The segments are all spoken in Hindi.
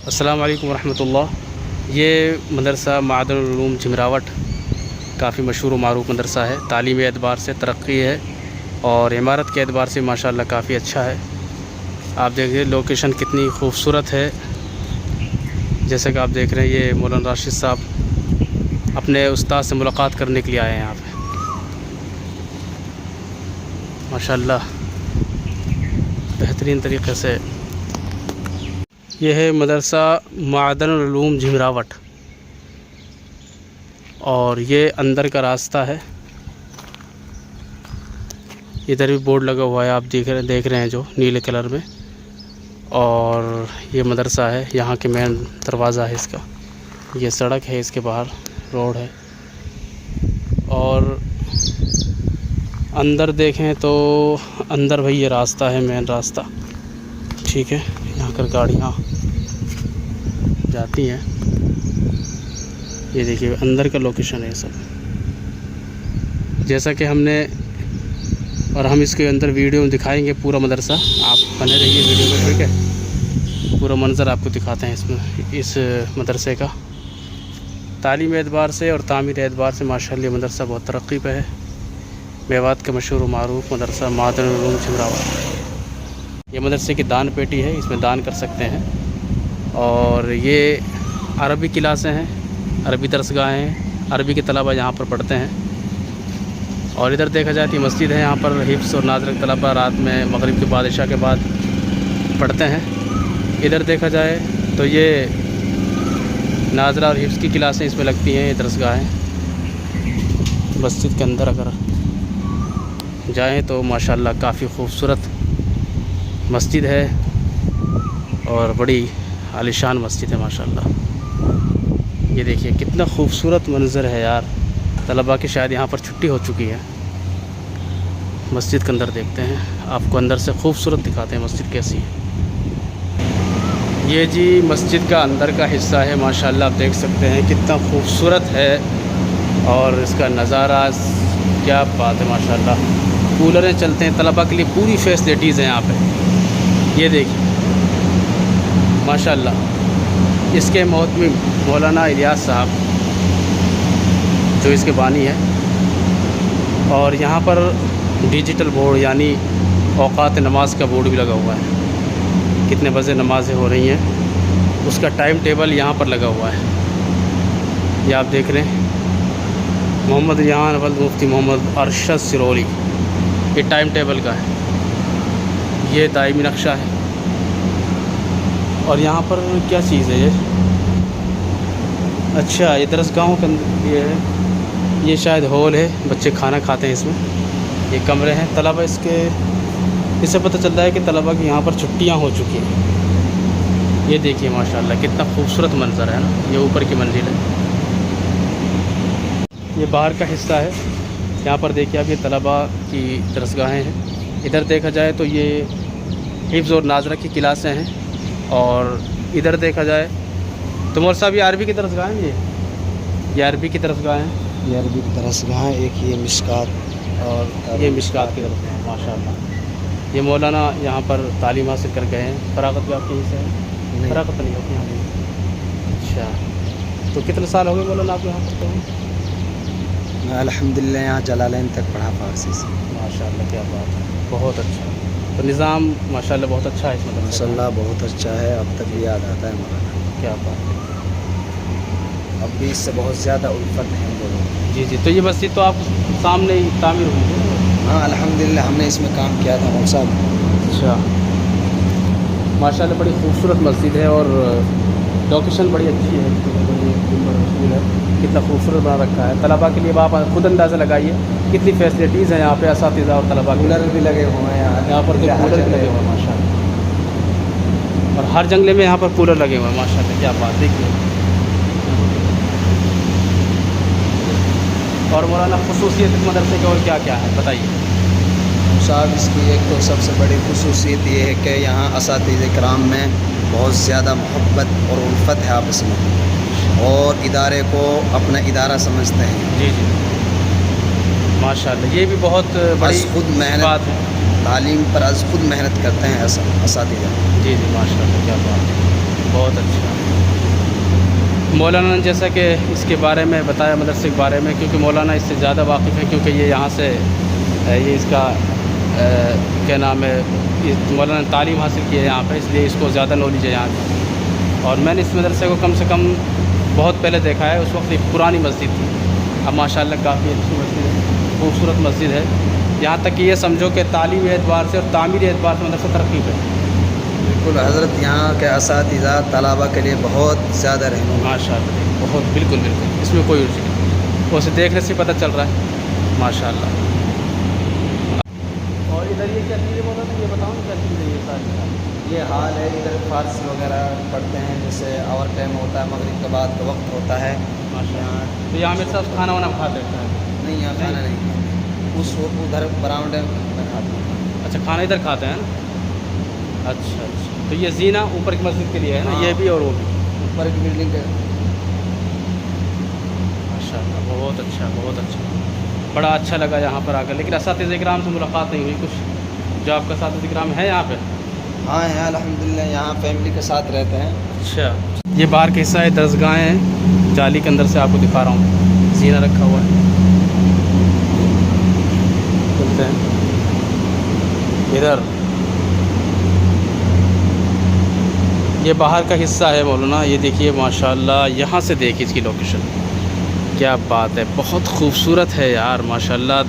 अस्सलाम वालेकुम रहमतुल्लाह। ये मदरसा मादनुल उलूम झिमरावट काफ़ी मशहूर व मारूफ मदरसा है। तालीमी एतबार से तरक्की है और इमारत के एतबार से माशाल्लाह काफ़ी अच्छा है। आप देखिए लोकेशन कितनी खूबसूरत है। जैसे कि आप देख रहे हैं ये मौलाना राशिद साहब अपने उस्ताद से मुलाकात करने के लिए आए हैं यहाँ पे। माशाल्लाह बेहतरीन तरीक़े से। यह है मदरसा मादनुल उलूम झिमरावट और ये अंदर का रास्ता है। इधर भी बोर्ड लगा हुआ है, आप देख रहे हैं जो नीले कलर में। और ये मदरसा है, यहाँ के मेन दरवाज़ा है इसका। ये सड़क है, इसके बाहर रोड है। और अंदर देखें तो अंदर भाई ये रास्ता है, मेन रास्ता। ठीक है, यहाँ कर गाड़ियाँ जाती हैं। ये देखिए अंदर का लोकेशन है सब। जैसा कि हम इसके अंदर वीडियो में दिखाएंगे पूरा मदरसा। आप बने रहिए वीडियो में, ठीक है। पूरा मंज़र आपको दिखाते हैं इसमें, इस मदरसे का। तालीम एतबार से और तामीर एतबार से माशाअल्लाह ये मदरसा बहुत तरक्की पे है। मेवात का मशहूर मारूफ मदरसा मादनुल उलूम झिमरावट। ये मदरसे की दान पेटी है, इसमें दान कर सकते हैं। और ये अरबी क्लासें हैं, अरबी दरसगाहें हैं, अरबी के तलबा यहाँ पर पढ़ते हैं। और इधर देखा जाए तो मस्जिद है, यहाँ पर हिफ्स और नाज़र तलबा रात में मगरिब के बाद इशा के बाद पढ़ते हैं। इधर देखा जाए तो ये नाज़रा और हिफ्स की क्लासें इसमें लगती हैं, ये दरसगाहें। मस्जिद के अंदर अगर जाएँ तो माशाल्लाह काफ़ी खूबसूरत मस्जिद है और बड़ी आलीशान मस्जिद है माशाल्लाह। ये देखिए कितना खूबसूरत मंज़र है यार। तलबा की शायद यहाँ पर छुट्टी हो चुकी है। मस्जिद के अंदर देखते हैं, आपको अंदर से खूबसूरत दिखाते हैं मस्जिद कैसी है। ये जी मस्जिद का अंदर का हिस्सा है माशाल्लाह। आप देख सकते हैं कितना खूबसूरत है और इसका नज़ारा क्या बात है माशाल्लाह। कूलरें चलते हैं, तलबा के लिए पूरी फैसिलिटीज़ हैं यहाँ पे। ये देखिए माशाल्लाह। इसके मोहतमी मौलाना इलियास साहब जो इसके बानी है। और यहाँ पर डिजिटल बोर्ड यानी औकात नमाज का बोर्ड भी लगा हुआ है। कितने बजे नमाज़ें हो रही हैं उसका टाइम टेबल यहाँ पर लगा हुआ है। ये आप देख रहे हैं मोहम्मद रिहान वल्द मुफ्ती मोहम्मद अरशद सिरोली, ये टाइम टेबल का है। ये दायमी नक्शा है। और यहाँ पर क्या चीज़ है ये? अच्छा, ये दरसगाहों के अंदर ये है, ये शायद हॉल है, बच्चे खाना खाते हैं इसमें। ये कमरे हैं तलबा इससे पता चलता है कि तलबा की यहाँ पर छुट्टियाँ हो चुकी हैं। ये देखिए माशाल्लाह कितना खूबसूरत मंज़र है ना। ये ऊपर की मंजिल है, ये बाहर का हिस्सा है। यहाँ पर देखिए आप, ये तलबा की दरसगाहें हैं। इधर देखा जाए तो ये हिफ्ज़ और नाज़रा की क्लासें हैं। और इधर देखा जाए तो मौलवी साहब ये अरबी की दरसगाह हैं। ये अरबी की दरसगाह हैं, ये अरबी की दरसगाह है। एक ये मिशकात और ये मिशकात की दरसगाह है माशाल्लाह। ये मौलाना यहाँ पर तालीम हासिल कर गए हैं। फ़राग़त भी आपके हिस्से है? फ़राग़त नहीं होती यहाँ पर। अच्छा, तो कितने साल हो गए मौलाना आप यहाँ पढ़ते हैं? मैं अल्हम्दुलिल्लाह यहाँ जलालैन तक पढ़ा फ़ारसी से। माशाल्लाह क्या बात है, बहुत अच्छा। तो निज़ाम माशाल्लाह बहुत अच्छा है इसमें। माशाल्लाह बहुत अच्छा है, अब तक भी याद आता है मौलाना। क्या बात है। अब भी इससे बहुत ज़्यादा उल्फत है हम लोगों। जी। तो ये मस्जिद तो आप सामने ही तामीर हुई है? हाँ अल्हम्दुलिल्लाह हमने इसमें काम किया था मौलवी साहब। अच्छा, माशाल्लाह बड़ी खूबसूरत मस्जिद है और लोकेशन बड़ी अच्छी है। स्कूल है, कितना खूबसूरत बना रखा है। तलबा के लिए आप खुद अंदाज़ा लगाइए कितनी फैसिलिटीज़ हैं यहाँ पे असातिज़ा और तलबा। कूलर भी लगे हुए हैं यहाँ पर, तो कूलर भी लगे हुए हैं माशाल्लाह। और हर जंगले में यहाँ पर कूलर लगे हुए हैं माशाल्लाह। क्या बात, देखिए। और मौलाना ख़ुसूसियत इस मदरसे की और क्या क्या है बताइए साहब। इसकी एक तो सबसे बड़ी ख़ुसूसियत ये है कि यहाँ असातिज़े किराम में बहुत ज़्यादा मोहब्बत और उल्फत है आपस में, और इदारे को अपना इदारा समझते हैं। जी माशाल्लाह। ये भी बहुत बड़ी खुद मेहनत है। तालीम पर खुद मेहनत करते हैं असातिज़ा। जी माशाल्लाह क्या बात है। बहुत अच्छा। मौलाना ने जैसा कि इसके बारे में बताया, मदरसे के बारे में, क्योंकि मौलाना इससे ज़्यादा वाकिफ़ है, क्योंकि ये यहाँ से ये इसका क्या नाम है, मौलाना ने तालीम हासिल की है यहाँ पे, इसलिए इसको ज़्यादा नॉलेज है यहाँ की। और मैंने इस मदरसे को कम से कम बहुत पहले देखा है, उस वक्त एक पुरानी मस्जिद थी। अब माशाल्लाह काफ़ी अच्छी मस्जिद है, खूबसूरत मस्जिद है। यहाँ तक कि ये समझो कि तालीमी एतबार से और तामीरी एतबार से मदरसा तरक्की पे। बिल्कुल हज़रत, यहाँ के असातिज़ा तलबा के लिए बहुत ज़्यादा रहनुमा। माशाल्लाह, बहुत बिल्कुल बिल्कुल, इसमें कोई उर्जी नहीं, उसे देखने से पता चल रहा है माशाल्लाह। और इधर ये क्या चीज़ें बोला था, ये बताओ ना क्या चीज़ है ये सारी? ये हाल है, इधर फ़ारस वगैरह पढ़ते हैं, जैसे आवर टाइम होता है, मगरिब के बाद का वक्त होता है। माशाल्लाह। तो यहाँ मेरे साथ खाना वाना खाते हैं? नहीं, यहाँ खाना नहीं खाते, उस उधर बरामदे में खाते हैं। अच्छा, खाना इधर खाते हैं ना? अच्छा अच्छा। तो ये जीना ऊपर की मस्जिद के लिए है ना? हाँ। ये भी और वो भी? ऊपर की बिल्डिंग है। माशाल्लाह, बहुत अच्छा बहुत अच्छा, बड़ा अच्छा लगा यहाँ पर आकर। लेकिन असातिज़ इकराम से मुलाकात नहीं हुई कुछ, जो आपका असातिज़ इकराम है यहाँ पे? हाँ है, अल्हम्दुलिल्लाह, यहाँ फैमिली के साथ रहते हैं। अच्छा, ये बाहर का हिस्सा है, दरसगाहें हैं, जाली के अंदर से आपको दिखा रहा हूँ, जीना रखा हुआ है। चलते हैं इधर, ये बाहर का हिस्सा है मौलाना। ये देखिए माशाल्लाह, यहाँ से देखिए इसकी लोकेशन, क्या बात है, बहुत खूबसूरत है यार माशाल्लाह।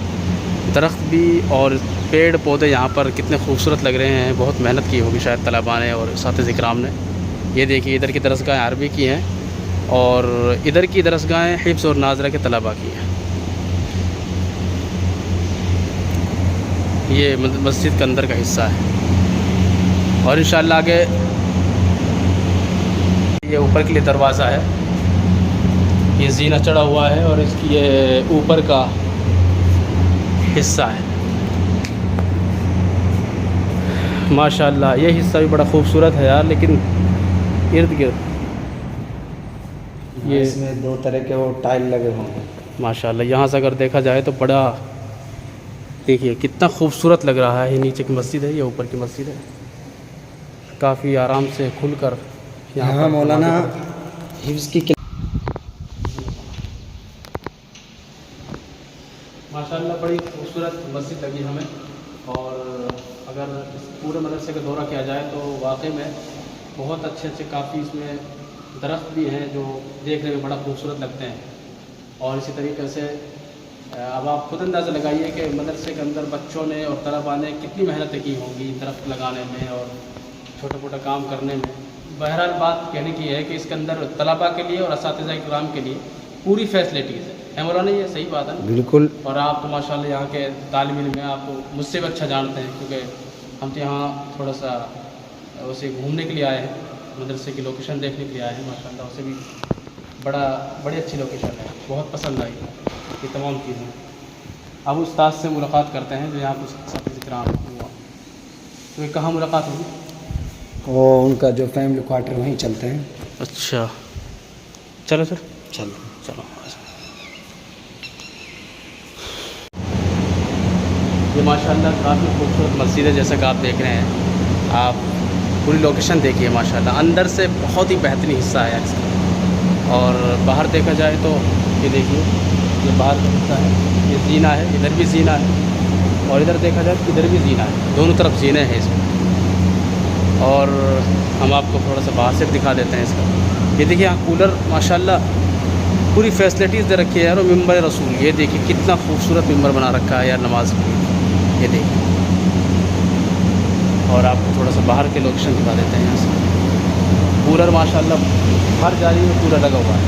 दरख्त भी और पेड़ पौधे यहाँ पर कितने खूबसूरत लग रहे हैं। बहुत मेहनत की होगी शायद तलबा ने और असातिज़ इकराम ने। ये देखिए इधर की दरसगाहें अरबी की हैं और इधर की दरसगाहें हिफ्ज़ और नाज़रा के तलबा की हैं। ये मस्जिद के अंदर का हिस्सा है और इंशाअल्लाह आगे ये ऊपर के लिए दरवाज़ा है, ये जीना चढ़ा हुआ है और इसकी ये ऊपर का हिस्सा है माशाल्लाह। ये हिस्सा भी बड़ा खूबसूरत है यार, लेकिन इर्द गिर्द ये इसमें दो तरह के वो टाइल लगे होंगे माशाल्लाह। यहाँ से अगर देखा जाए तो बड़ा, देखिए कितना खूबसूरत लग रहा है। ये नीचे की मस्जिद है, ये ऊपर की मस्जिद है, काफ़ी आराम से खुलकर यहाँ मौलाना हिफ्ज़ की माशाल्लाह बड़ी खूबसूरत मस्जिद लगी हमें। और अगर इस पूरे मदरसे का दौरा किया जाए तो वाकई में बहुत अच्छे अच्छे काफ़ी इसमें दरख्त भी हैं जो देखने में बड़ा खूबसूरत लगते हैं। और इसी तरीके से अब आप खुद अंदाज़ा लगाइए कि मदरसे के अंदर बच्चों ने और तलबा ने कितनी मेहनतें की होंगी दरख्त लगाने में और छोटा मोटा काम करने में। बहरहाल बात कहने की है कि इसके अंदर तलबा के लिए और असातिज़ा इकराम के लिए पूरी फैसिलिटीज़ है मौलाना, ये सही बात है ना? बिल्कुल। और आप तो माशाल्लाह यहाँ के तालिब इल्म में आप तो मुझसे भी अच्छा जानते हैं, क्योंकि हम तो यहाँ थोड़ा सा उसे घूमने के लिए आए हैं, मदरसे की लोकेशन देखने के लिए आए हैं। माशाल्लाह उसे भी बड़ी अच्छी लोकेशन है, बहुत पसंद आई ये तमाम चीज़ें। अब उस्ताद से मुलाकात करते हैं जो यहाँ पर असातिज़ इकराम हुआ, तो ये कहाँ मुलाकात होगी? वो उनका जो फैमिली क्वार्टर वहीं चलते हैं। अच्छा चलो सर, चलो चलो। ये माशाल्लाह काफ़ी खूबसूरत मस्जिद है, जैसा कि आप देख रहे हैं। आप पूरी लोकेशन देखिए माशाल्लाह, अंदर से बहुत ही बेहतरीन हिस्सा है इसका। और बाहर देखा जाए तो ये देखिए, ये बाहर का हिस्सा है, ये जीना है, इधर भी जीना है और इधर देखा जाए तो इधर भी जीना है, दोनों तरफ जीने हैं इसमें। और हम आपको थोड़ा सा बाहर से दिखा देते हैं इसका। ये देखिए यहाँ कूलर माशाल्लाह पूरी फैसिलिटीज़ दे रखी है यार। और मिंबर रसूल, ये देखिए कितना खूबसूरत मिंबर बना रखा है यार नमाज के लिए, ये देखिए। और आपको थोड़ा सा बाहर के लोकेशन दिखा देते हैं यहाँ से। कूलर माशाल्लाह हर जाली में कूलर लगा हुआ है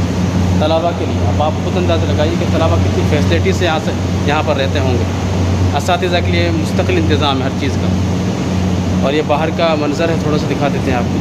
तलबा के लिए। अब आप खुद अंदाज़ा लगाइए कि तलबा कितनी फैसिलिटीज़ से यहाँ पर रहते होंगे। असातिज़ा के लिए मुस्तकिल इंतज़ाम है हर चीज़ का। और ये बाहर का मंज़र है, थोड़ा सा दिखा देते हैं आपको।